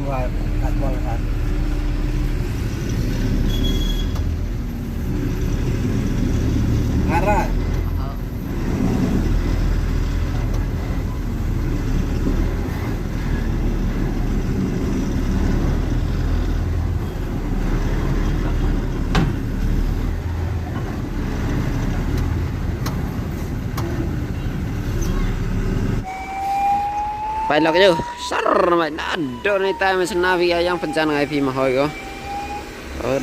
Dua katwal kan. Arah. Phải là cái gì sar mày đã đồ này tay mình xem vì yang pencana ngay phim mà hỏi có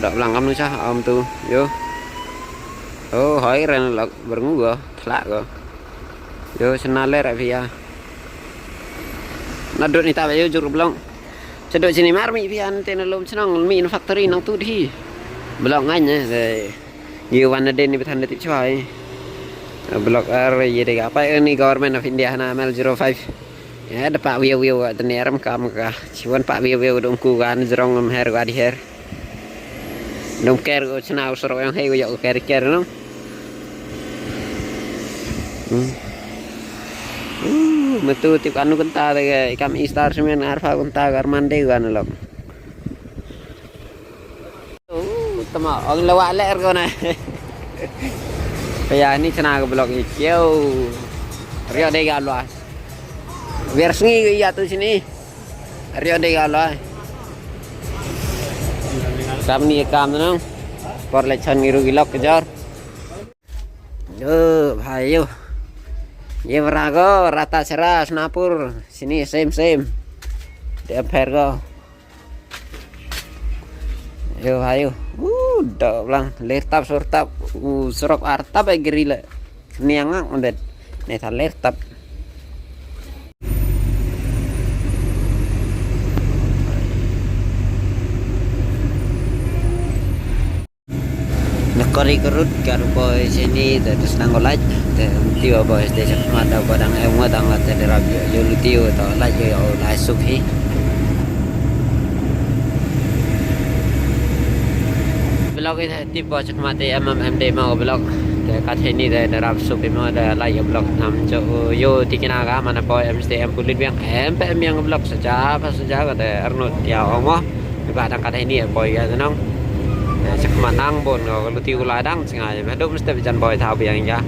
đọc lòng âm nữa sao âm tu vô hỏi ra là bernggu go thlak go yo sana le ra via na do ni ta yo jur belong cedo sini mar mi via antena lom senang mi factory nang tu di belong anya de you wan den ni bethan detik choi blok r ye de apa ini government of India na ML05 ya ada Pak Wiu teneram kam ka ciwan Pak Wiu dong ku kan jerong ngem her ga di her dong ker go chna usro yang hei go yo ker no metu tip anu kenta de kam istar semen arfa kenta gar mande gan lok tama ang lawa ler ko na kaya ni chna go blok ikyo rio de ga luas biar sengi ya tuh sini rio de ga luas kam ni kam no por lechan miru gilok kejar yo bhai yo ye varago rata seras napur sini same di ampere go yo ayo udah bilang lertap surtap surok artap ay gerila niangak undet neta lertap nakori kerut karu boy sini terus nangolaj tiwa boy station ada badang emwa tangga terapi yulu tiwa atau lagi yo laisuk hi blog itu tip bos mati MMD mau blog kat ini darab supi mau ada lagi blog nam jo yo tikina ga mana boy MSTM kulit yang MPM yang blog saja kata Arnold ya omo badang kat ini ya boy ya tenang chắc mà năng buồn rồi lu tiêu lại đăng ngày mà đúng step chân boy thao biển ya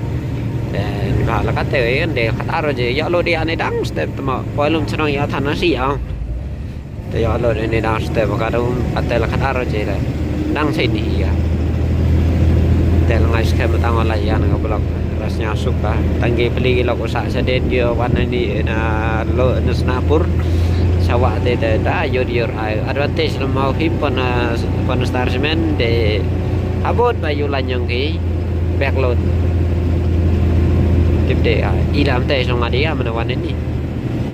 và là cách tới để khách rồi gì do lo đi anh ấy đăng step mà boy luôn cho nó ya thành nó xí không thì do lo đi đăng step mà cái đâu cách là khách rồi gì là đăng xây đi ya thì là ngày sẽ mà tăng lại ya nó blog rasanya suka tanggi beli lo ko sa seden dia warna ini lo Singapura sawah de da yor advantage lo mau himpon star semen de abot bayu lanyong ki backload tip de ilam te song adia mana wan ini